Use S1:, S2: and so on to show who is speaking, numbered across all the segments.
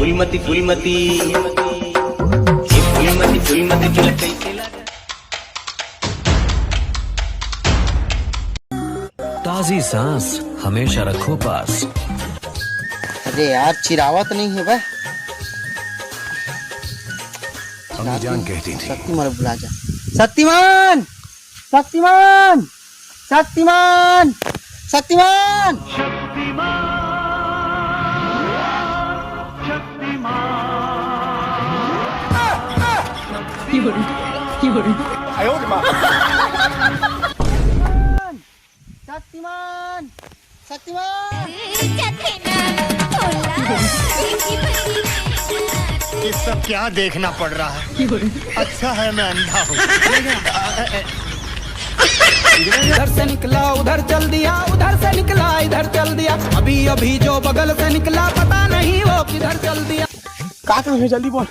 S1: फुलमती फुलमती ये फुलमती फुलमती तुला कैसे लगा?
S2: ताजी सांस हमेशा रखो पास।
S3: अरे यार चिरावत नहीं है भाई।
S2: जान कहती थी
S3: शक्तिमान बुला जा। शक्तिमान शक्तिमान शक्तिमान शक्तिमान शक्तिमान शक्तिमान
S4: ये सब क्या देखना पड़ रहा है? अच्छा है मैं अंधा हूँ।
S5: इधर से निकला उधर चल दिया, उधर से निकला इधर चल दिया, अभी अभी जो बगल से निकला पता नहीं वो किधर चल दिया।
S6: का काम है जल्दी बोल।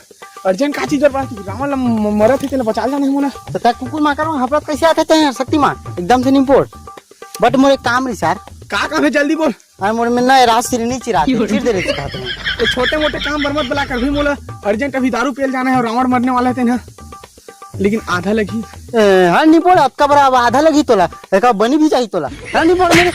S6: अर्जेंट का चीज बा रावण मरत है, तेने बचा जाने मोला।
S3: तो तक कुकुर मार करो हफरत कैसे आते हैं शक्तिमान एकदम से निपोट। बट मोरे काम रही सर।
S6: का काम है जल्दी बोल।
S3: अरे मोरे में ना रात सिर नहीं चिरा चिर दे रहे सिखाते हैं।
S6: तो छोटे मोटे काम बर्बाद बुला कर भी मोला अर्जेंट अभी दारू पियल जाना है और रावण मरने वाला है ना, लेकिन आधा लगी।
S3: हाँ निपोट अब का बराबर आधा लगी तोला एक बनी भी चाहिए तोला। हाँ निपोट मेरे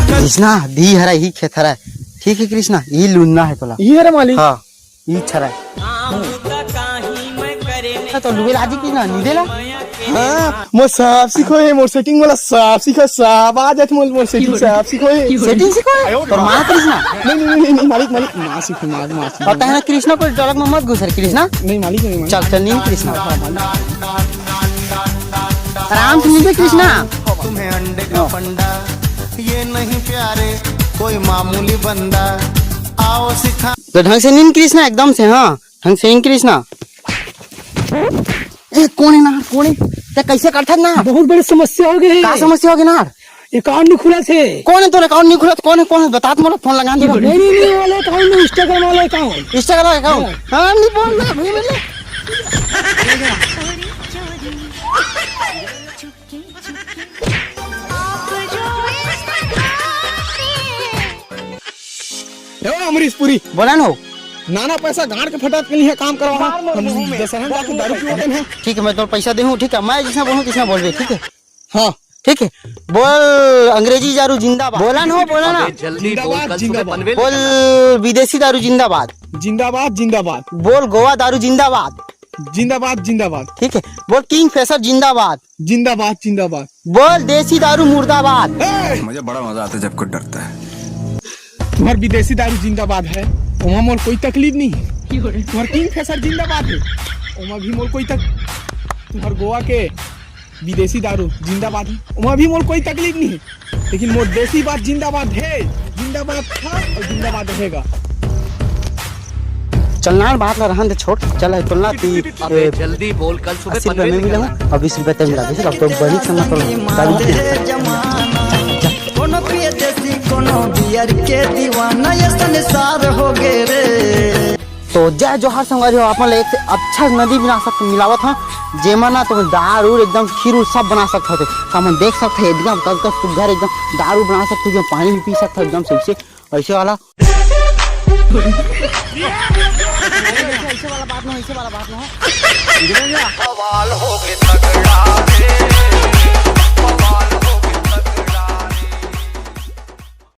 S3: कृष्णा दी हरा ही खेत हरा ठीक है कृष्णा ये लूना है तोला।
S6: ये रे मालिक।
S3: हाँ ये छरा तो लुबेल आजी की ना निदेला।
S6: हाँ मोर साफ सीखो है, मोर सेटिंग वाला साफ सीखो, साफ आ जात मोर सेटिंग साफ सीखो है।
S3: सेटिंग सीखो है तो मां कृष्णा
S6: नहीं मालिक मालिक मां सीखो मां सीखो।
S3: और तहना कृष्णा को डरक में मत घुसर कृष्णा।
S6: नहीं मालिक नहीं
S3: चल चल नहीं कृष्णा आराम से निकल कृष्णा।
S4: तुम्हें अंडे का फंडा ये नहीं प्यारे कोई मामूली बंदा आओ सिखा।
S3: तो ढंग से नींद कृष्णा एकदम से। हाँ ढंग से नींद कृष्णा। ए कौन है ना कौन है ते कैसे करथा ना?
S6: बहुत बड़ी समस्या हो गई।
S3: का समस्या हो गई ना?
S6: अकाउंट नहीं खुला थे।
S3: कौन है तोरे अकाउंट नहीं खुला? कौन है बता मोला फोन लगा दे।
S6: नहीं वाले अकाउंट में इंस्टाग्राम वाला अकाउंट।
S3: इंस्टाग्राम अकाउंट हां नहीं बोल ना भाई मिले।
S6: अमरीश पुरी
S3: बोला ना
S6: नाना पैसा गाड़ के फटाक के लिए काम करवा हम दशहरा जाके दारू पीते हैं।
S3: ठीक है मैं तो पैसा दूं। ठीक है मैं जिसने बोलूं किसने बोल रहे। ठीक है
S6: हाँ
S3: ठीक है बोल अंग्रेजी दारू जिंदाबाद। बोला ना बोला ना
S6: जिंदाबाद जिंदाबाद
S3: बोल विदेशी दारू जिंदाबाद
S6: जिंदाबाद जिंदाबाद
S3: बोल गोवा दारू जिंदाबाद
S6: जिंदाबाद जिंदाबाद।
S3: ठीक है बोल किंग फेसर जिंदाबाद
S6: जिंदाबाद जिंदाबाद
S3: बोल देसी दारू मुर्दाबाद।
S2: मुझे बड़ा मजा आता है जब कुछ डरता है।
S6: तुम्हार विदेशी दारू जिंदाबाद है वहाँ मोर कोई तकलीफ नहीं है। तुम्हार किंग फेसर जिंदाबाद है वहाँ भी मोर कोई तुम्हार गोवा के विदेशी दारू जिंदाबाद है वहाँ भी मोर कोई तकलीफ नहीं है, लेकिन मोर देसी बात जिंदाबाद है। जिंदाबाद था और जिंदाबाद रहेगा।
S3: चलना बात ला रहन दे छोड़ चल तुलना
S2: जल्दी बोल कल
S3: 80 रुपए में मिला और 20 रुपए तक मिला दे अब तो बड़ी करना तो
S5: कोनो प्रिय देसी कोनो बियर के दीवाना ये संसार हो गए रे।
S3: तो जय जोहार संगवारी हो अपन एक अच्छा नदी बना सकते मिलावत है जेमा ना तुम दारू एकदम खीर सब बना सकते हो। हम देख सकते हैं एकदम तक सुघर एकदम दारू बना सकते हो, पानी भी पी सकते हो एकदम से ऐसे वाला ऐसे वाला बात ना हो।
S4: सवाल हो गए